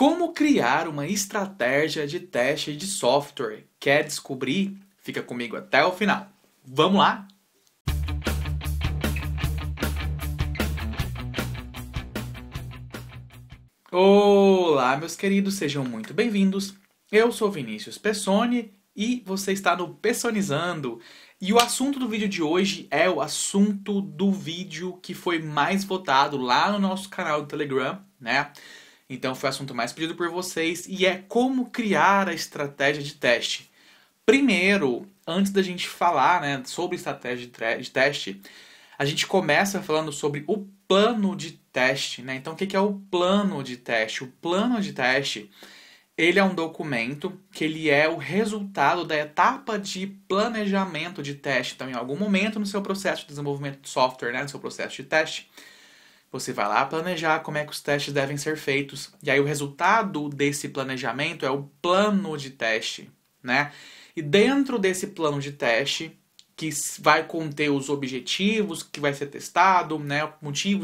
Como criar uma estratégia de teste de software? Quer descobrir? Fica comigo até o final. Vamos lá? Olá, meus queridos, sejam muito bem-vindos. Eu sou Vinícius Pessoni e você está no Pessonizando. E o assunto do vídeo de hoje é o assunto do vídeo que foi mais votado lá no nosso canal do Telegram, né? Então foi o assunto mais pedido por vocês e é como criar a estratégia de teste. Primeiro, antes da gente falar, né, sobre estratégia de teste, a gente começa falando sobre o plano de teste, né? Então, o que é o plano de teste? O plano de teste, ele é um documento que ele é o resultado da etapa de planejamento de teste. Então, em algum momento no seu processo de desenvolvimento de software, né, no seu processo de teste, você vai lá planejar como é que os testes devem ser feitos. E aí o resultado desse planejamento é o plano de teste, né? E dentro desse plano de teste, que vai conter os objetivos que vai ser testado, né? O motivo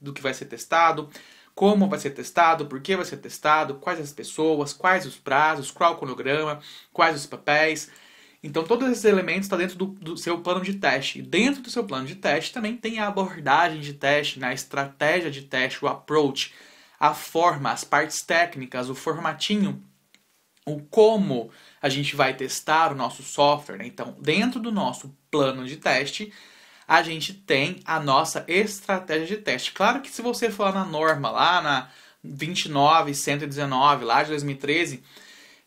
do que vai ser testado, como vai ser testado, por que vai ser testado, quais as pessoas, quais os prazos, qual o cronograma, quais os papéis. Então, todos esses elementos estão dentro do seu plano de teste. E dentro do seu plano de teste também tem a abordagem de teste, né? A estratégia de teste, o approach, a forma, as partes técnicas, o formatinho, o como a gente vai testar o nosso software, né? Então, dentro do nosso plano de teste, a gente tem a nossa estratégia de teste. Claro que se você for lá na norma, lá na 29119, lá de 2013,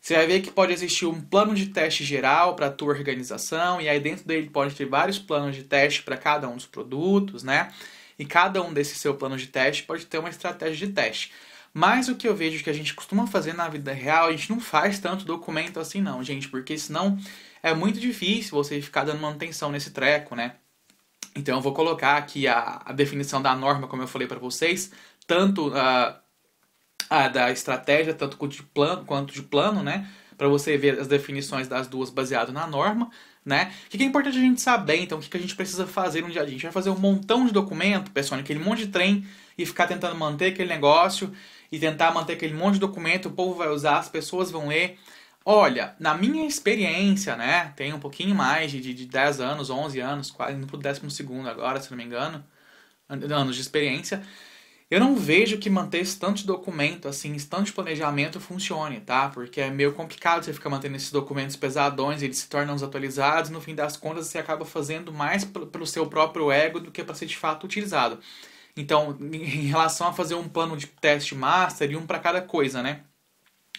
você vai ver que pode existir um plano de teste geral para a tua organização, e aí dentro dele pode ter vários planos de teste para cada um dos produtos, né? E cada um desses seu plano de teste pode ter uma estratégia de teste. Mas o que eu vejo que a gente costuma fazer na vida real, a gente não faz tanto documento assim não, gente, porque senão é muito difícil você ficar dando manutenção nesse treco, né? Então eu vou colocar aqui a definição da norma, como eu falei para vocês, tanto da estratégia, tanto quanto de plano, né? Para você ver as definições das duas baseado na norma, né? O que é importante a gente saber, então, o que a gente precisa fazer no dia a dia? A gente vai fazer um montão de documento, pessoal, aquele monte de trem, e ficar tentando manter aquele negócio, e tentar manter aquele monte de documento, o povo vai usar, as pessoas vão ler. Olha, na minha experiência, né? Tem um pouquinho mais de 10 anos, 11 anos, quase indo pro 12º agora, se não me engano, anos de experiência. Eu não vejo que manter esse tanto de documento, assim, esse tanto de planejamento funcione, tá? Porque é meio complicado você ficar mantendo esses documentos pesadões, eles se tornam desatualizados, e no fim das contas você acaba fazendo mais pelo seu próprio ego do que para ser de fato utilizado. Então, em relação a fazer um plano de teste master e um para cada coisa, né?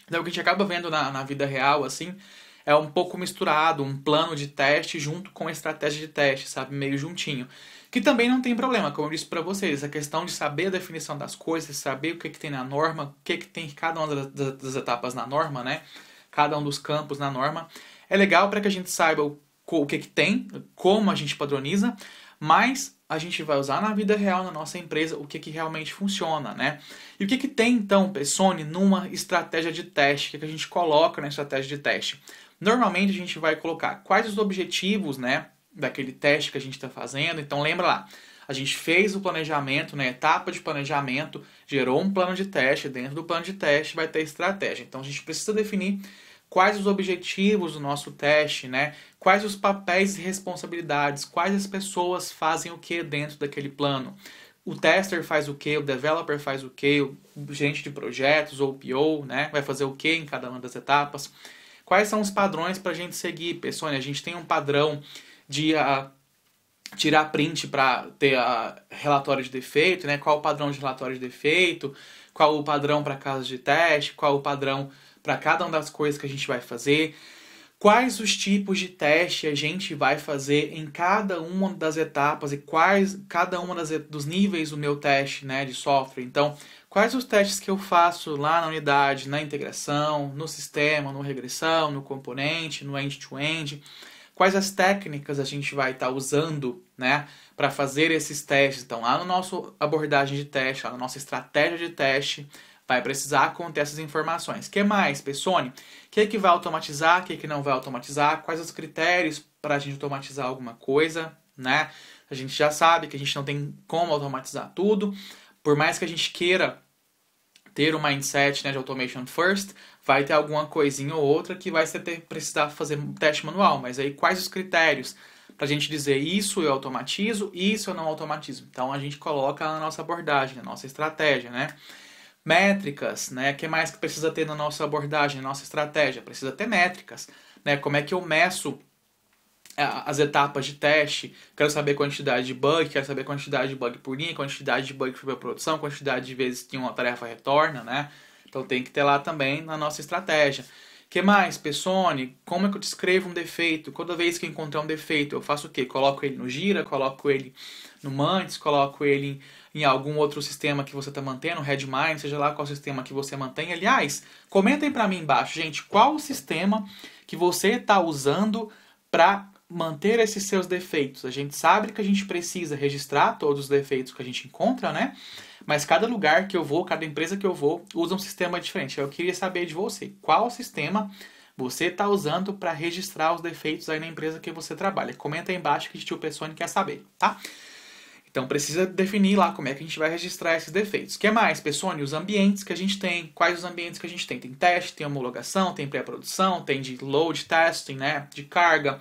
Então, o que a gente acaba vendo na vida real, assim, é um pouco misturado, um plano de teste junto com a estratégia de teste, sabe? Meio juntinho. Que também não tem problema, como eu disse para vocês, a questão de saber a definição das coisas, saber o que tem na norma, o que tem em cada uma das etapas na norma, né? Cada um dos campos na norma. É legal para que a gente saiba o que tem, como a gente padroniza, mas a gente vai usar na vida real, na nossa empresa, o que realmente funciona, né? E o que tem, então, Pessoni, numa estratégia de teste? O que a gente coloca na estratégia de teste? Normalmente a gente vai colocar quais os objetivos, né, daquele teste que a gente está fazendo. Então lembra lá, a gente fez o planejamento, na etapa de planejamento, gerou um plano de teste, dentro do plano de teste vai ter estratégia. Então a gente precisa definir quais os objetivos do nosso teste, né? Quais os papéis e responsabilidades, quais as pessoas fazem o que dentro daquele plano. O tester faz o que, o developer faz o que, o gerente de projetos ou o PO, né, vai fazer o que em cada uma das etapas. Quais são os padrões para a gente seguir, pessoal? A gente tem um padrão de tirar print para ter relatório de defeito, né? Qual o padrão de relatório de defeito, qual o padrão para casos de teste, qual o padrão para cada uma das coisas que a gente vai fazer, quais os tipos de teste a gente vai fazer em cada uma das etapas e quais cada uma dos níveis do meu teste, né, de software. Então, quais os testes que eu faço lá na unidade, na integração, no sistema, no regressão, no componente, no end-to-end. Quais as técnicas a gente vai estar usando, né, para fazer esses testes. Então, lá no nosso abordagem de teste, lá na nossa estratégia de teste, vai precisar conter essas informações. O que mais, Pessoni? O que vai automatizar, o que não vai automatizar, quais os critérios para a gente automatizar alguma coisa, né? A gente já sabe que a gente não tem como automatizar tudo, por mais que a gente queira ter o mindset, né, de automation first, vai ter alguma coisinha ou outra que vai precisar fazer um teste manual. Mas aí quais os critérios para a gente dizer isso eu automatizo, isso eu não automatizo? Então a gente coloca na nossa abordagem, na nossa estratégia, né? Métricas, né? O que mais que precisa ter na nossa abordagem, na nossa estratégia? Precisa ter métricas, né? Como é que eu meço as etapas de teste? Quero saber a quantidade de bug, quero saber a quantidade de bug por linha, quantidade de bug por produção, quantidade de vezes que uma tarefa retorna, né? Então tem que ter lá também na nossa estratégia. O que mais, Pessone? Como é que eu descrevo um defeito? Toda vez que eu encontrar um defeito, eu faço o quê? Coloco ele no Gira, coloco ele no Mantis, coloco ele em algum outro sistema que você está mantendo, Redmine, seja lá qual sistema que você mantém. Aliás, comentem para mim embaixo, gente, qual o sistema que você está usando para manter esses seus defeitos. A gente sabe que a gente precisa registrar todos os defeitos que a gente encontra, né? Mas cada lugar que eu vou, cada empresa que eu vou, usa um sistema diferente. Eu queria saber de você, qual sistema você está usando para registrar os defeitos aí na empresa que você trabalha. Comenta aí embaixo que o tio Pessone quer saber, tá? Então precisa definir lá como é que a gente vai registrar esses defeitos. O que mais, Pessone? Os ambientes que a gente tem. Quais os ambientes que a gente tem? Tem teste, tem homologação, tem pré-produção, tem de load testing, né? De carga,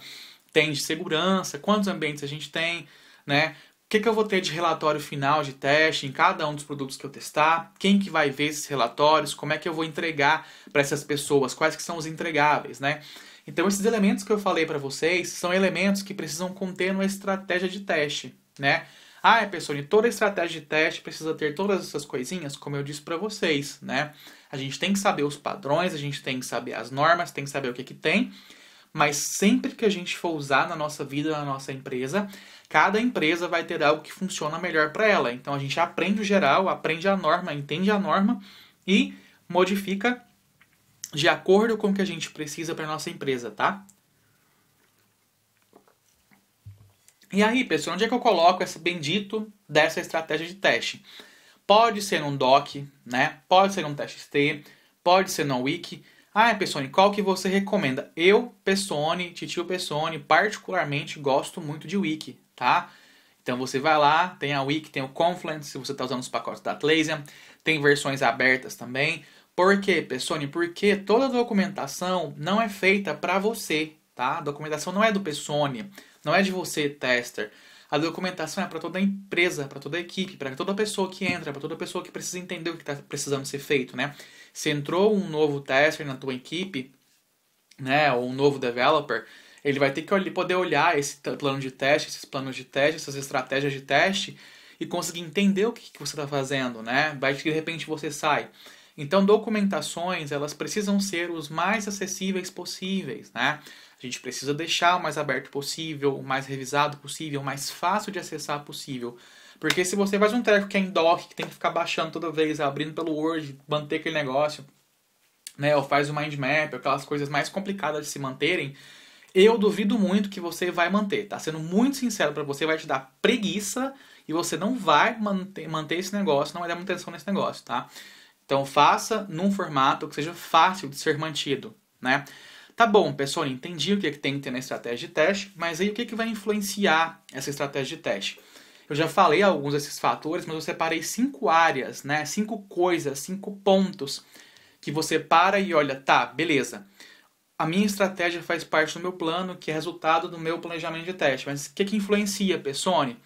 tem de segurança. Quantos ambientes a gente tem, né? O que eu vou ter de relatório final de teste em cada um dos produtos que eu testar? Quem que vai ver esses relatórios? Como é que eu vou entregar para essas pessoas? Quais que são os entregáveis, né? Então esses elementos que eu falei para vocês são elementos que precisam conter uma estratégia de teste, né? Ah, pessoal, toda estratégia de teste precisa ter todas essas coisinhas, como eu disse para vocês, né? A gente tem que saber os padrões, a gente tem que saber as normas, tem que saber o que tem, mas sempre que a gente for usar na nossa vida, na nossa empresa, cada empresa vai ter algo que funciona melhor para ela. Então a gente aprende o geral, aprende a norma, entende a norma e modifica de acordo com o que a gente precisa para nossa empresa, tá? E aí, pessoal, onde é que eu coloco esse bendito dessa estratégia de teste? Pode ser num doc, né? Pode ser num TXT, pode ser no wiki. Ah, Pessone, qual que você recomenda? Eu, Pessone, Titio Pessone, particularmente gosto muito de wiki, tá? Então você vai lá, tem a wiki, tem o Confluence, se você está usando os pacotes da Atlassian, tem versões abertas também. Por quê, Pessone? Porque toda a documentação não é feita para você, tá? A documentação não é do Pessone, não é de você, tester. A documentação é para toda a empresa, para toda a equipe, para toda pessoa que entra, para toda pessoa que precisa entender o que está precisando ser feito, né? Se entrou um novo tester na tua equipe, né, ou um novo developer, ele vai ter que poder olhar esse plano de teste, esses planos de teste, essas estratégias de teste e conseguir entender o que você está fazendo, né? Vai que de repente você sai. Então, documentações, elas precisam ser os mais acessíveis possíveis, né? A gente precisa deixar o mais aberto possível, o mais revisado possível, o mais fácil de acessar possível. Porque se você faz um treco que é em doc, que tem que ficar baixando toda vez, abrindo pelo Word, manter aquele negócio, né? Ou faz o mind map, aquelas coisas mais complicadas de se manterem, eu duvido muito que você vai manter, tá? Sendo muito sincero para você, vai te dar preguiça e você não vai manter esse negócio, não vai dar muita atenção nesse negócio, tá? Então faça num formato que seja fácil de ser mantido, né? Tá bom, pessoal, entendi o que tem que ter na estratégia de teste, mas aí o que vai influenciar essa estratégia de teste? Eu já falei alguns desses fatores, mas eu separei 5 áreas, né? 5 coisas, 5 pontos que você para e olha, tá, beleza. A minha estratégia faz parte do meu plano, que é resultado do meu planejamento de teste. Mas o que influencia, Pessone?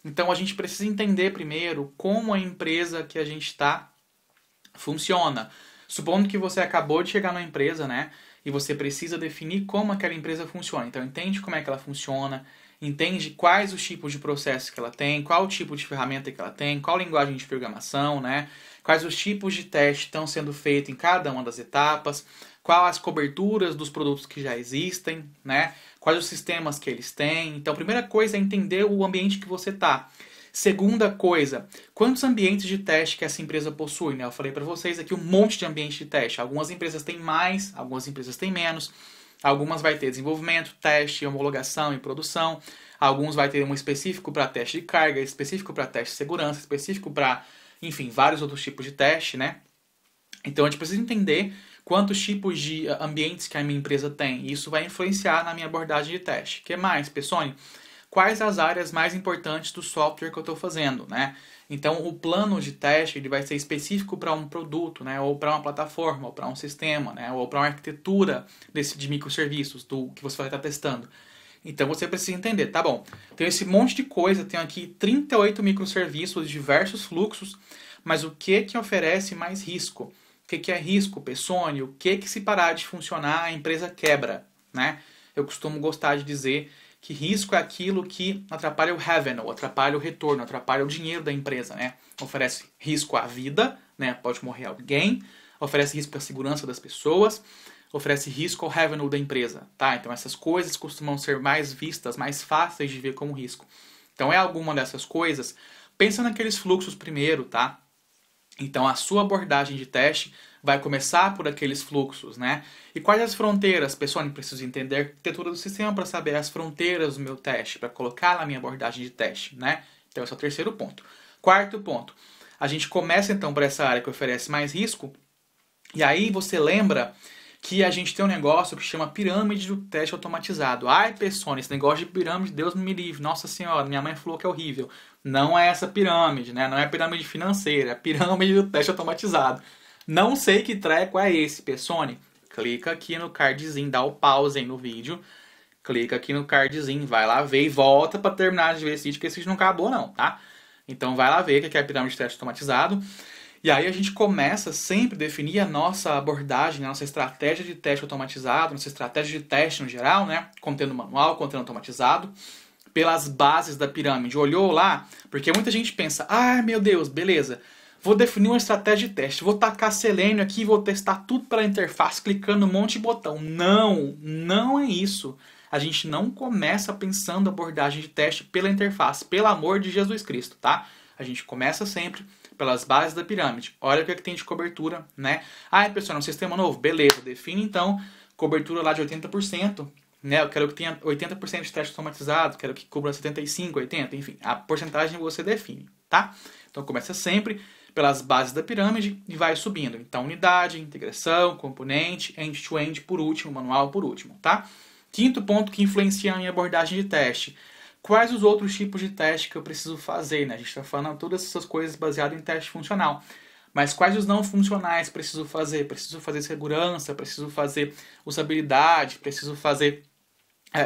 Então a gente precisa entender primeiro como a empresa que a gente está funciona. Supondo que você acabou de chegar na empresa, né? E você precisa definir como aquela empresa funciona. Então entende como é que ela funciona, entende quais os tipos de processos que ela tem, qual o tipo de ferramenta que ela tem, qual linguagem de programação, né? Quais os tipos de teste estão sendo feitos em cada uma das etapas, quais as coberturas dos produtos que já existem, né? Quais os sistemas que eles têm. Então, a primeira coisa é entender o ambiente que você está. Segunda coisa, quantos ambientes de teste que essa empresa possui, né? Eu falei para vocês aqui um monte de ambientes de teste. Algumas empresas têm mais, algumas empresas têm menos. Algumas vai ter desenvolvimento, teste, homologação e produção. Alguns vai ter um específico para teste de carga, específico para teste de segurança, específico para, enfim, vários outros tipos de teste, né? Então a gente precisa entender quantos tipos de ambientes que a minha empresa tem. E isso vai influenciar na minha abordagem de teste. O que mais, Pessone? quais as áreas mais importantes do software que eu estou fazendo, né? Então, o plano de teste ele vai ser específico para um produto, né? Ou para uma plataforma, ou para um sistema, né? Ou para uma arquitetura de microserviços do que você vai estar testando. Então, você precisa entender, tá bom, tem esse monte de coisa, tem aqui 38 microserviços, diversos fluxos, mas o que oferece mais risco? O que é risco, Pessoni? O que se parar de funcionar, a empresa quebra, né? Eu costumo gostar de dizer que risco é aquilo que atrapalha o revenue, atrapalha o retorno, atrapalha o dinheiro da empresa, né? Oferece risco à vida, né? Pode morrer alguém, oferece risco à segurança das pessoas, oferece risco ao revenue da empresa, tá? Então essas coisas costumam ser mais vistas, mais fáceis de ver como risco. Então é alguma dessas coisas, pensa naqueles fluxos primeiro, tá? Então a sua abordagem de teste vai começar por aqueles fluxos, né? E quais as fronteiras? Pessoal, eu preciso entender a arquitetura do sistema para saber as fronteiras do meu teste, para colocar na minha abordagem de teste, né? Então esse é o terceiro ponto. Quarto ponto, a gente começa então por essa área que oferece mais risco, e aí você lembra que a gente tem um negócio que chama pirâmide do teste automatizado. Ai, Pessoni, esse negócio de pirâmide, Deus me livre. Nossa senhora, minha mãe falou que é horrível. Não é essa pirâmide, né? Não é pirâmide financeira, é pirâmide do teste automatizado. Não sei que treco é esse, Pessoni. Clica aqui no cardzinho, dá o pause aí no vídeo. Clica aqui no cardzinho, vai lá ver e volta para terminar de ver esse vídeo, que esse vídeo não acabou não, tá? Então vai lá ver o que é a pirâmide de teste automatizado. E aí a gente começa sempre a definir a nossa abordagem, a nossa estratégia de teste automatizado, nossa estratégia de teste no geral, né? Conteúdo manual, conteúdo automatizado, pelas bases da pirâmide. Olhou lá? Porque muita gente pensa, ah, meu Deus, beleza, vou definir uma estratégia de teste, vou tacar Selenium aqui, vou testar tudo pela interface, clicando um monte de botão. Não, não é isso. A gente não começa pensando a abordagem de teste pela interface, pelo amor de Jesus Cristo, tá? A gente começa sempre pelas bases da pirâmide. Olha o que é que tem de cobertura, né? Ah, pessoal, é um sistema novo? Beleza, define então cobertura lá de 80%, né? Eu quero que tenha 80% de teste automatizado, quero que cubra 75%, 80%, enfim, a porcentagem você define, tá? Então começa sempre pelas bases da pirâmide e vai subindo. Então unidade, integração, componente, end-to-end por último, manual por último, tá? Quinto ponto que influencia a minha abordagem de teste. Quais os outros tipos de teste que eu preciso fazer, né? A gente está falando todas essas coisas baseadas em teste funcional. Mas quais os não funcionais preciso fazer? Preciso fazer segurança, preciso fazer usabilidade, preciso fazer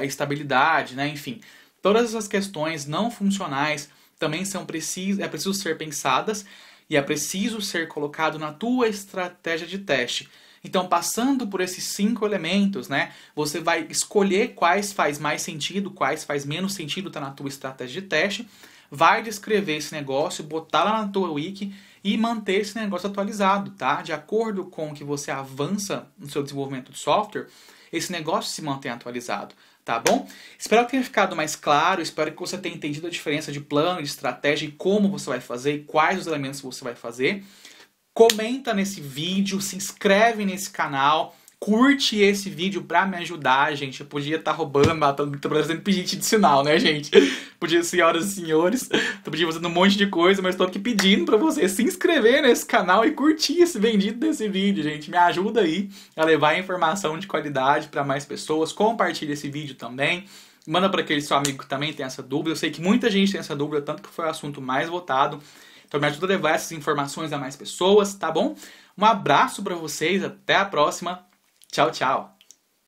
estabilidade, né? Enfim, todas essas questões não funcionais também é preciso ser pensadas e é preciso ser colocado na tua estratégia de teste. Então, passando por esses 5 elementos, né, você vai escolher quais faz mais sentido, quais faz menos sentido tá na tua estratégia de teste, vai descrever esse negócio, botar lá na tua wiki e manter esse negócio atualizado, tá? De acordo com o que você avança no seu desenvolvimento de software, esse negócio se mantém atualizado, tá bom? Espero que tenha ficado mais claro, espero que você tenha entendido a diferença de plano, de estratégia e como você vai fazer e quais os elementos que você vai fazer. Comenta nesse vídeo, se inscreve nesse canal, curte esse vídeo pra me ajudar, gente. Eu podia estar roubando, matando, tô fazendo pedido de sinal, né, gente? Podia, senhoras e senhores, tô pedindo fazendo um monte de coisa, mas tô aqui pedindo pra você se inscrever nesse canal e curtir esse bendito desse vídeo, gente. Me ajuda aí a levar informação de qualidade pra mais pessoas. Compartilha esse vídeo também. Manda pra aquele seu amigo que também tem essa dúvida. Eu sei que muita gente tem essa dúvida, tanto que foi o assunto mais votado. Então me ajuda a levar essas informações a mais pessoas, tá bom? Um abraço pra vocês, até a próxima. Tchau, tchau.